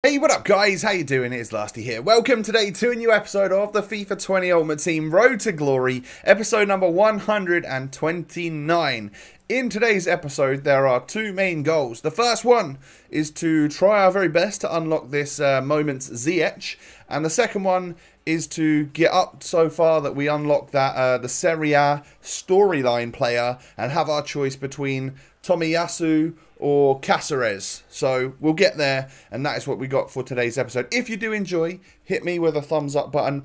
Hey, what up guys? How you doing? It's Lasty here. Welcome today to a new episode of the FIFA 20 Ultimate Team Road to Glory, episode number 129. In today's episode, there are two main goals. The first one is to try our very best to unlock this Moments Ziyech, and the second one is to get up so far that we unlock that the Serie A storyline player and have our choice between Tomiyasu or Cáceres. So we'll get there, and that is what we got for today's episode. If you do enjoy, hit me with a thumbs up button.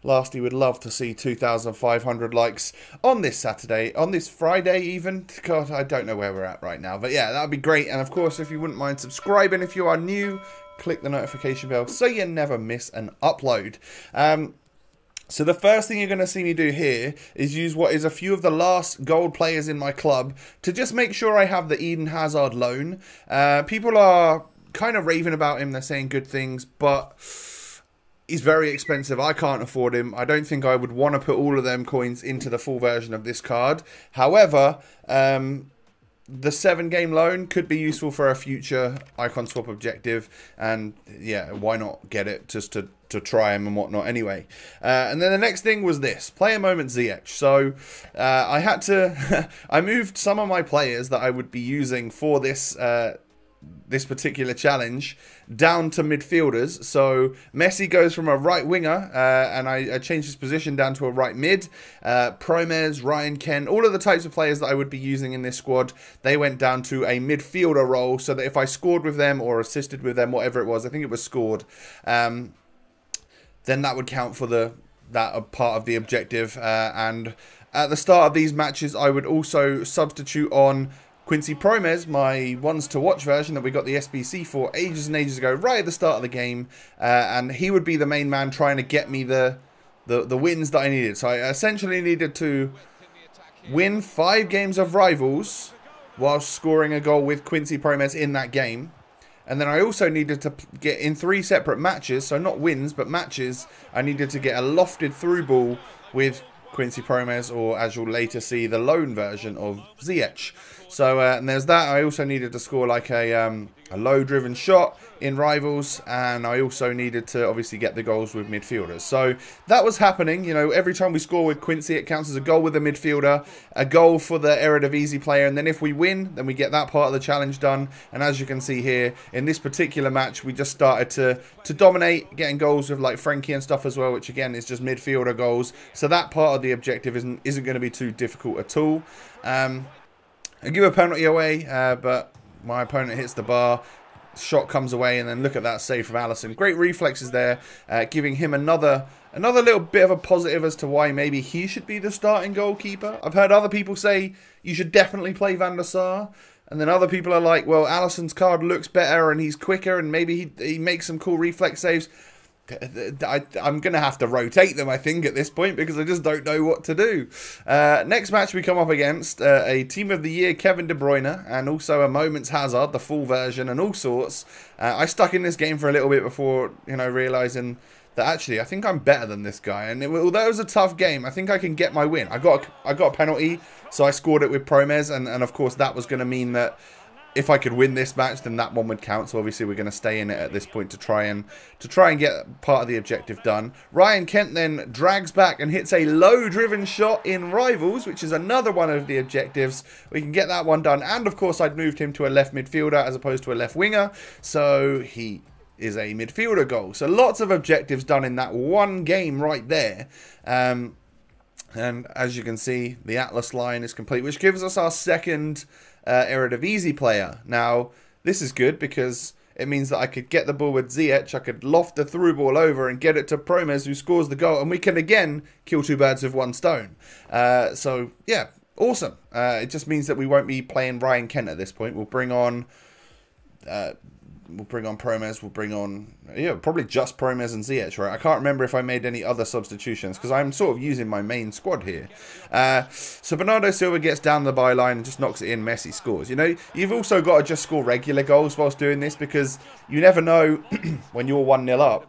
Lastly, would love to see 2,500 likes on this Saturday, on this Friday even. God, I don't know where we're at right now, but yeah, that would be great. And of course, if you wouldn't mind subscribing if you are new, click the notification bell so you never miss an upload. So the first thing you're going to see me do here is use what is a few of the last gold players in my club to just make sure I have the Eden Hazard loan. People are kind of raving about him. They're saying good things, but he's very expensive. I can't afford him. I don't think I would want to put all of them coins into the full version of this card. However, the 7-game loan could be useful for a future icon swap objective, and yeah, why not get it just to try him and whatnot anyway. And then the next thing was this, player Moments Ziyech. So I had to, I moved some of my players that I would be using for this this particular challenge down to midfielders. So Messi goes from a right winger, and I changed his position down to a right mid. Promes, Ryan Kent, all of the types of players that I would be using in this squad, they went down to a midfielder role, so that if I scored with them or assisted with them, whatever it was, I think it was scored, then that would count for that part of the objective. And at the start of these matches, I would also substitute on Quincy Promes, my ones to watch version that we got the SBC for ages and ages ago, right at the start of the game, and he would be the main man trying to get me the wins that I needed. So I essentially needed to win 5 games of rivals whilst scoring a goal with Quincy Promes in that game. And then I also needed to get in 3 separate matches, so not wins, but matches. I needed to get a lofted through ball with Quincy Promes, or as you'll later see, the loan version of Ziyech. So, and there's that. I also needed to score like a low-driven shot in rivals, and I also needed to obviously get the goals with midfielders. So that was happening. You know, every time we score with Quincy, it counts as a goal with a midfielder, a goal for the Eredivisie player, and then if we win, then we get that part of the challenge done. And as you can see here, in this particular match, we just started to dominate, getting goals with like Frankie and stuff as well, which again is just midfielder goals. So that part of the objective isn't going to be too difficult at all. I give a penalty away, but my opponent hits the bar. Shot comes away, and then look at that save from Alisson. Great reflexes there, giving him another little bit of a positive as to why maybe he should be the starting goalkeeper. I've heard other people say you should definitely play Van der Sar, and then other people are like, well, Alisson's card looks better and he's quicker and maybe he makes some cool reflex saves. I'm going to have to rotate them, I think, at this point, because I just don't know what to do. Next match we come up against a Team of the Year Kevin De Bruyne, and also a Moments Hazard, the full version, and all sorts. I stuck in this game for a little bit before, you know, realising that actually I think I'm better than this guy. And although it was a tough game, I think I can get my win. I got a penalty, so I scored it with Promes, and of course that was going to mean that if I could win this match, then that one would count. So obviously we're going to stay in it at this point to try and get part of the objective done. Ryan Kent then drags back and hits a low-driven shot in rivals, which is another one of the objectives. We can get that one done. And of course, I'd moved him to a left midfielder as opposed to a left winger, so he is a midfielder goal. So lots of objectives done in that one game right there. And as you can see, the Atlas line is complete, which gives us our second Eredivisie player. Now, this is good because it means that I could get the ball with Ziyech, I could loft the through ball over and get it to Promes, who scores the goal, and we can again kill 2 birds with 1 stone. So, yeah, awesome. It just means that we won't be playing Ryan Kent at this point. We'll bring on Promes, we'll bring on, yeah, probably just Promes and Ziyech, right? I can't remember if I made any other substitutions, because I'm sort of using my main squad here. So Bernardo Silva gets down the byline and just knocks it in. Messi scores. You know, you've also got to just score regular goals whilst doing this, because you never know when you're 1-0 up,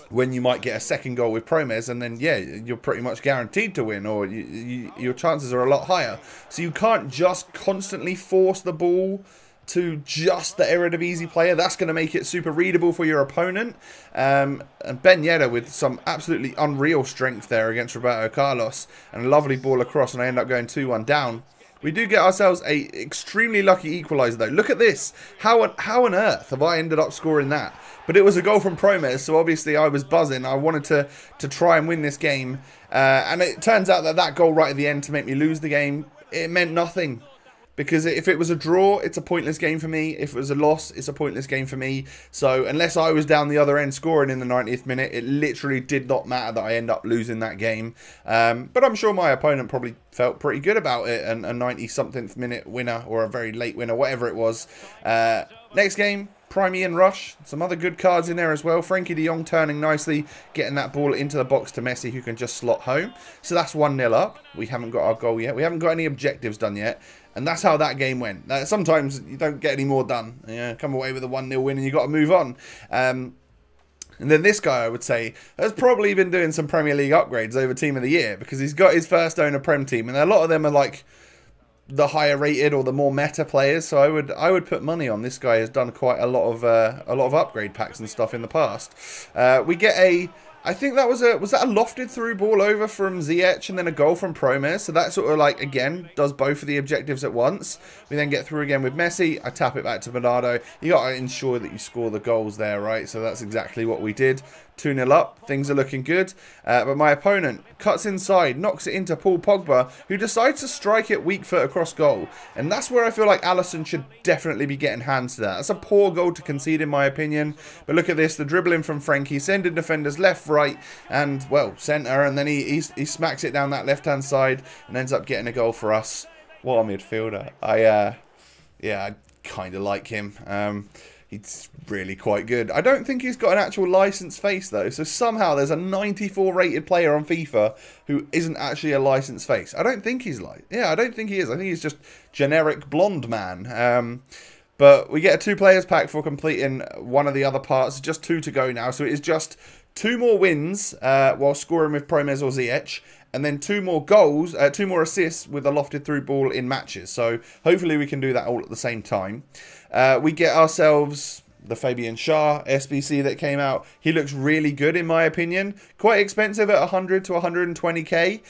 when you might get a second goal with Promes, and then, yeah, you're pretty much guaranteed to win, or your chances are a lot higher. So you can't just constantly force the ball to just the Eredivisie player. That's going to make it super readable for your opponent. And Ben Yedder with some absolutely unreal strength there against Roberto Carlos. And a lovely ball across, and I end up going 2-1 down. We do get ourselves a extremely lucky equaliser though. Look at this. How on earth have I ended up scoring that? But it was a goal from Promes, so obviously I was buzzing. I wanted to try and win this game. And it turns out that that goal right at the end to make me lose the game, it meant nothing. Because if it was a draw, it's a pointless game for me. If it was a loss, it's a pointless game for me. So unless I was down the other end scoring in the 90th minute, it literally did not matter that I end up losing that game. But I'm sure my opponent probably felt pretty good about it. And a 90-something minute winner or a very late winner, whatever it was. Next game, Prime Rush. Some other good cards in there as well. Frankie de Jong turning nicely, getting that ball into the box to Messi, who can just slot home. So that's 1-0 up. We haven't got our goal yet. We haven't got any objectives done yet. And that's how that game went. Sometimes you don't get any more done. Yeah, come away with a 1-0 win and you got to move on. And then this guy, I would say, has probably been doing some Premier League upgrades over Team of the Year, because he's got his first owner Prem team, and a lot of them are like the higher rated or the more meta players. So I would put money on this guy. Has done quite a lot of upgrade packs and stuff in the past. We get a, I think that was that a lofted through ball over from Ziyech and then a goal from Promes. So that sort of like, again, does both of the objectives at once. We then get through again with Messi. I tap it back to Bernardo. You got to ensure that you score the goals there, right? So that's exactly what we did. 2-0 up. Things are looking good. But my opponent cuts inside, knocks it into Paul Pogba, who decides to strike it weak foot across goal. And that's where I feel like Alisson should definitely be getting hands to that. That's a poor goal to concede in my opinion. But look at this, the dribbling from Frankie, sending defenders left, right, and, well, centre. And then he smacks it down that left-hand side and ends up getting a goal for us. What a midfielder. Yeah, I kind of like him. He's really quite good. I don't think he's got an actual licensed face, though. So somehow there's a 94 rated player on FIFA who isn't actually a licensed face. I don't think he's I don't think he is. I think he's just generic blonde man. But we get a 2 players pack for completing one of the other parts. Just 2 to go now. So it is just 2 more wins while scoring with Promes or Ziyech. And then 2 more goals, 2 more assists with a lofted through ball in matches. So hopefully we can do that all at the same time. We get ourselves the Fabian Shah Sbc that came out. He looks really good in my opinion. Quite expensive at 100 to 120k.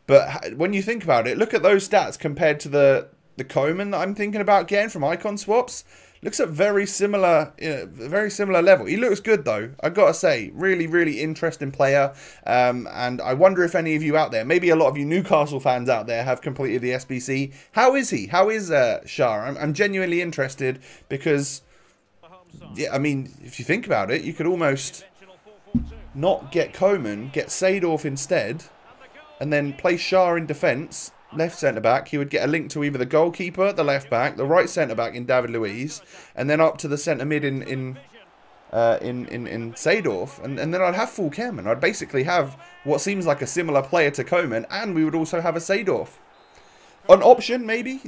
But when you think about it, look at those stats compared to the Koeman that I'm thinking about getting from Icon Swaps. Looks at very similar level. He looks good though, I gotta say. Really, really interesting player. And I wonder if any of you out there, maybe a lot of you Newcastle fans out there, have completed the SBC. How is he? How is Shah? I'm genuinely interested because, yeah, I mean, if you think about it, you could almost not get Koeman, get Seedorf instead, and then play Shah in defence. Left centre-back, he would get a link to either the goalkeeper, the left-back, the right centre-back in David Luiz, and then up to the centre-mid in Seedorf, and then I'd have full Kemen. I'd basically have what seems like a similar player to Koeman, and we would also have a Seedorf. An option, maybe.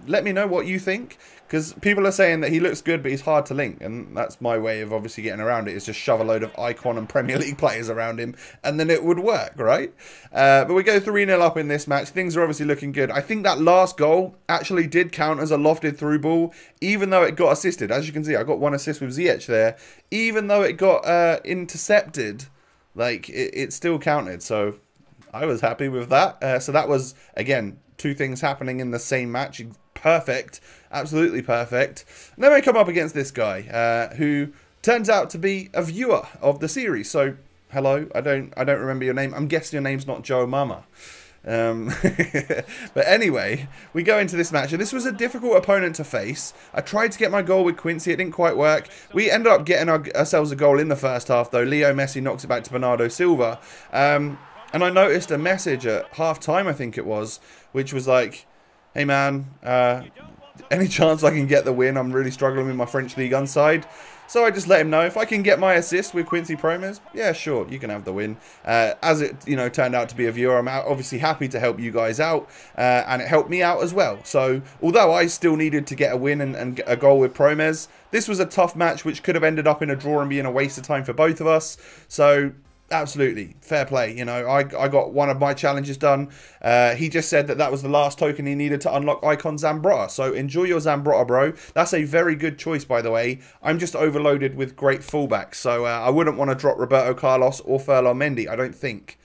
Let me know what you think, because people are saying that he looks good, but he's hard to link, and that's my way of obviously getting around it, is just shove a load of Icon and Premier League players around him, and then it would work, right? But we go 3-0 up in this match. Things are obviously looking good. I think that last goal actually did count as a lofted through ball, even though it got assisted. As you can see, I got 1 assist with Ziyech there. Even though it got intercepted, like, it still counted, so I was happy with that. So that was, again, 2 things happening in the same match. Perfect. Absolutely perfect. And then we come up against this guy, who turns out to be a viewer of the series. So, hello, I don't remember your name. I'm guessing your name's not Joe Mama. But anyway, we go into this match, and this was a difficult opponent to face. I tried to get my goal with Quincy. It didn't quite work. We ended up getting ourselves a goal in the first half, though. Leo Messi knocks it back to Bernardo Silva. And I noticed a message at half-time, I think it was, which was like, hey man, any chance I can get the win? I'm really struggling with my French League One side. So I just let him know, if I can get my assist with Quincy Promes, yeah, sure, you can have the win. As it, turned out to be a viewer, I'm obviously happy to help you guys out, and it helped me out as well. So, although I still needed to get a win and get a goal with Promes, this was a tough match which could have ended up in a draw and being a waste of time for both of us. So, Absolutely. Fair play. You know, I got one of my challenges done. He just said that was the last token he needed to unlock Icon Zambrotta. So enjoy your Zambrotta, bro. That's a very good choice, by the way. I'm just overloaded with great fullbacks. So I wouldn't want to drop Roberto Carlos or Ferland Mendy, I don't think.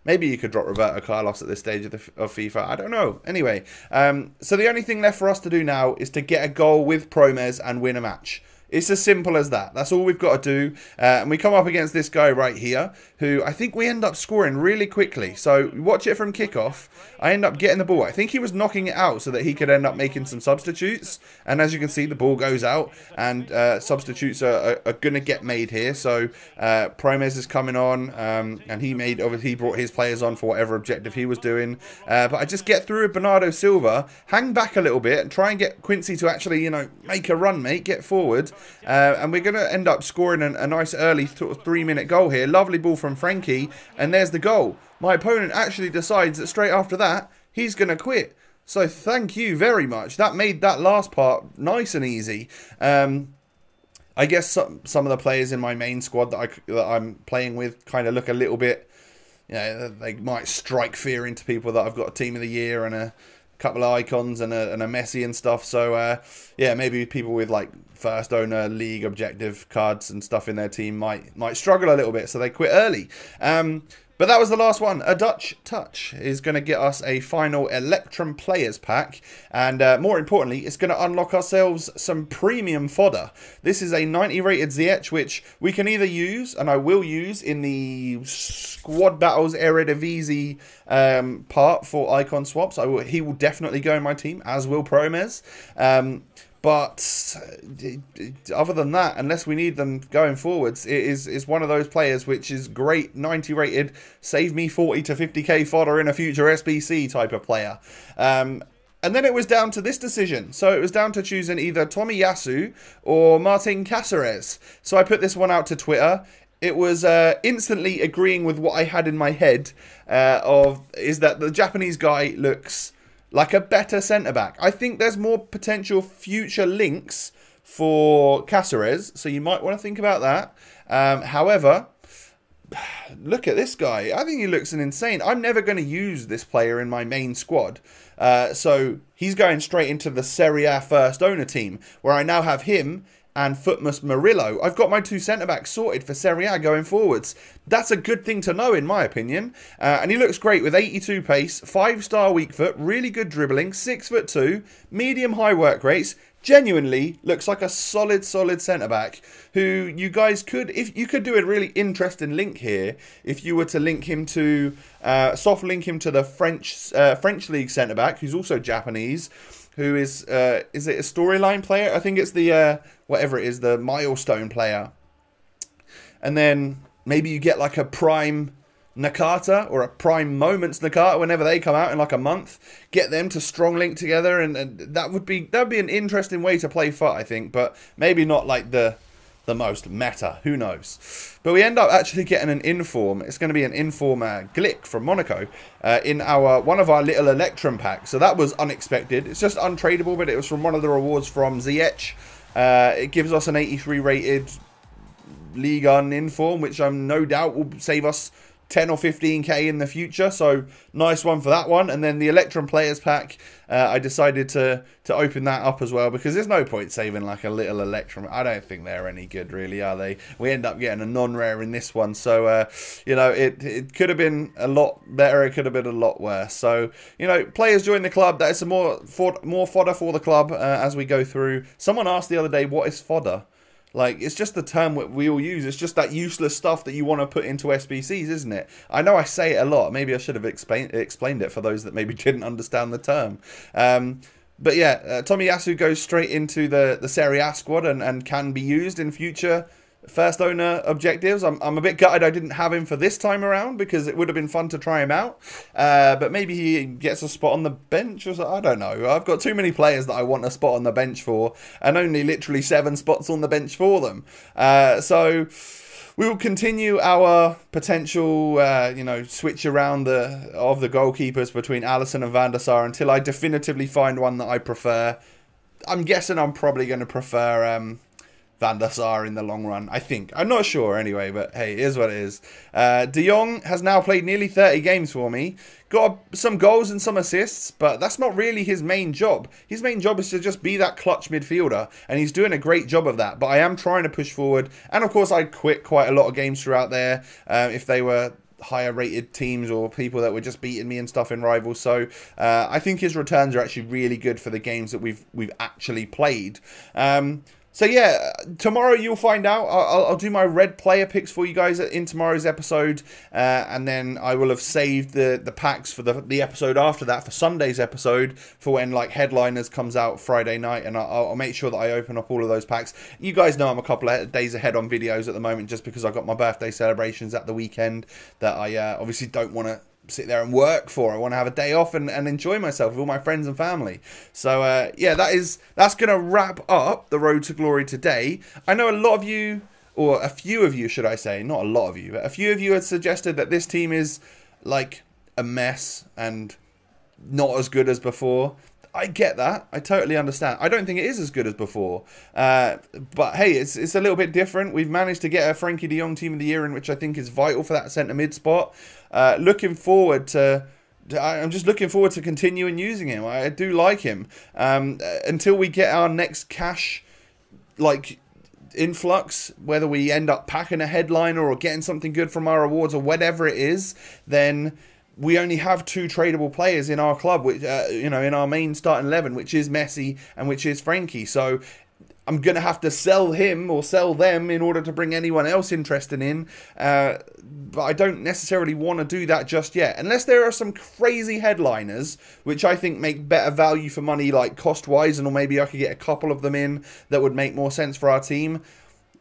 Maybe you could drop Roberto Carlos at this stage of FIFA. I don't know. Anyway, so the only thing left for us to do now is to get a goal with Promes and win a match. It's as simple as that. That's all we've got to do. And we come up against this guy right here, who I think we end up scoring really quickly. So watch it from kickoff. I end up getting the ball. I think he was knocking it out so that he could end up making some substitutes. And as you can see, the ball goes out. And substitutes are going to get made here. So Promes is coming on. And he brought his players on for whatever objective he was doing. But I just get through with Bernardo Silva, hang back a little bit, and try and get Quincy to actually, you know, make a run, mate, get forward. And we're going to end up scoring a nice early 3-minute goal here. Lovely ball from Frankie. And there's the goal. My opponent actually decides that straight after that, he's going to quit. So thank you very much. That made that last part nice and easy. I guess some of the players in my main squad that I'm playing with kind of look a little bit, you know, they might strike fear into people that I've got a team of the year and a couple of icons and a Messi and stuff. So yeah, maybe people with like first owner league objective cards and stuff in their team might struggle a little bit, so they quit early. But that was the last one. A Dutch Touch is going to get us a final Electron Players Pack. And more importantly, it's going to unlock ourselves some premium fodder. This is a 90 rated Ziyech, which we can either use, and I will use, in the Squad Battles Eredivisie part for icon swaps. He will definitely go in my team, as will Promes. But other than that, unless we need them going forwards, it's one of those players which is great, 90 rated, save me 40 to 50k fodder in a future SBC type of player. And then it was down to this decision. So it was down to choosing either Tomiyasu or Martin Cáceres. So I put this one out to Twitter. It was instantly agreeing with what I had in my head is that the Japanese guy looks like a better centre-back. I think there's more potential future links for Cáceres, so you might want to think about that. However, look at this guy. I think he looks insane. I'm never going to use this player in my main squad. So he's going straight into the Serie A first owner team, where I now have him and Footmus Murillo. I've got my two centre-backs sorted for Serie A going forwards. That's a good thing to know, in my opinion. And he looks great with 82 pace, 5-star weak foot, really good dribbling, 6'2", medium-high work rates. Genuinely looks like a solid centre-back who you guys could, if you could do a really interesting link here, if you were to link him to, soft link him to the French League centre-back, who's also Japanese, who is it a Storyline player? I think it's the, whatever it is, the Milestone player. And then maybe you get like a Prime Nakata or a Prime Moments Nakata whenever they come out in like a month. Get them to strong link together, and that would be an interesting way to play FUT, I think. But maybe not like the most meta. Who knows? But we end up actually getting an inform. It's going to be an inform Glick from Monaco in one of our little Electron packs. So that was unexpected. It's just untradeable, but it was from one of the rewards from Ziyech. It gives us an 83 rated League on inform, which I'm no doubt will save us 10 or 15k in the future, so nice one for that one. And then the Electron Players Pack, I decided to open that up as well, because there's no point saving like a little Electron. I don't think they're any good, really, are they? We end up getting a non-rare in this one, so you know, it could have been a lot better, it could have been a lot worse. So, you know, players join the club. That is some more fodder for the club as we go through. Someone asked the other day, what is fodder? Like, it's just the term we all use. It's just that useless stuff that you want to put into SBCs, isn't it? I know I say it a lot. Maybe I should have explained it for those that maybe didn't understand the term. But yeah, Tomiyasu goes straight into the Serie A squad and can be used in future first owner objectives. I'm a bit gutted I didn't have him for this time around, because it would have been fun to try him out. But maybe he gets a spot on the bench or so. I don't know. I've got too many players that I want a spot on the bench for, and only literally 7 spots on the bench for them. So we will continue our potential, you know, switch around of the goalkeepers between Alisson and Van der Sar until I definitively find one that I prefer. I'm guessing I'm probably going to prefer Van der Sar in the long run, I think. I'm not sure anyway, but hey, it is what it is. De Jong has now played nearly 30 games for me. Got some goals and some assists, but that's not really his main job. His main job is to just be that clutch midfielder, and he's doing a great job of that. But I am trying to push forward, and of course I quit quite a lot of games throughout there if they were higher rated teams or people that were just beating me and stuff in rivals. So I think his returns are actually really good for the games that we've actually played. So yeah, tomorrow you'll find out. I'll do my red player picks for you guys in tomorrow's episode, and then I will have saved the packs for the episode after that, for Sunday's episode, for when like Headliners comes out Friday night, and I'll make sure that I open up all of those packs. You guys know I'm a couple of days ahead on videos at the moment, just because I've got my birthday celebrations at the weekend that I obviously don't want to sit there and work for. I want to have a day off and enjoy myself with all my friends and family. So yeah, that's gonna wrap up the Road to Glory today. I know a lot of you, or a few of you should I say, not a lot of you, but a few of you had suggested that this team is like a mess and not as good as before. I get that. I totally understand. I don't think it is as good as before. But hey, it's a little bit different. We've managed to get a Frankie de Jong Team of the Year in, which I think is vital for that centre mid spot. Looking forward to... I'm just looking forward to continuing using him. I do like him. Until we get our next cash, like, influx, whether we end up packing a headliner or getting something good from our rewards or whatever it is, then we only have 2 tradable players in our club, which you know, in our main starting 11, which is Messi and which is Frankie. So I'm going to have to sell him or sell them in order to bring anyone else interested in. But I don't necessarily want to do that just yet. Unless there are some crazy headliners, which I think make better value for money, like cost-wise, and or maybe I could get a couple of them in that would make more sense for our team.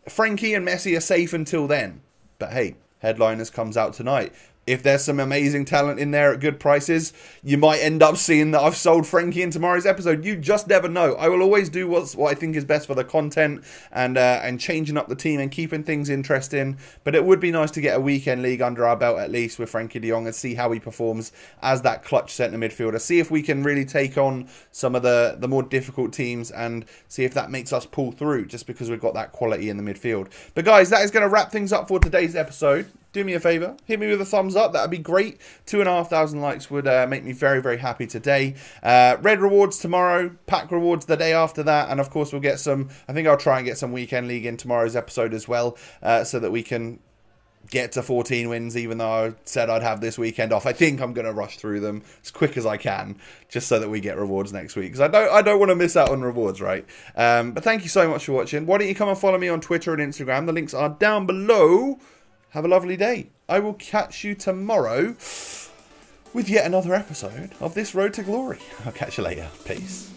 Frankie and Messi are safe until then. But hey, headliners comes out tonight. If there's some amazing talent in there at good prices, you might end up seeing that I've sold Frankie in tomorrow's episode. You just never know. I will always do what I think is best for the content and changing up the team and keeping things interesting. But it would be nice to get a weekend league under our belt at least with Frankie de Jong and see how he performs as that clutch centre midfielder. See if we can really take on some of the more difficult teams and see if that makes us pull through just because we've got that quality in the midfield. But guys, that is going to wrap things up for today's episode. Do me a favour, hit me with a thumbs up, that would be great. 2,500 likes would make me very, very happy today. Red rewards tomorrow, pack rewards the day after that, and of course we'll get some, I think I'll try and get some weekend league in tomorrow's episode as well, so that we can get to 14 wins, even though I said I'd have this weekend off. I think I'm going to rush through them as quick as I can, just so that we get rewards next week, because I don't want to miss out on rewards, right? But thank you so much for watching. Why don't you come and follow me on Twitter and Instagram? The links are down below. Have a lovely day. I will catch you tomorrow with yet another episode of this Road to Glory. I'll catch you later. Peace.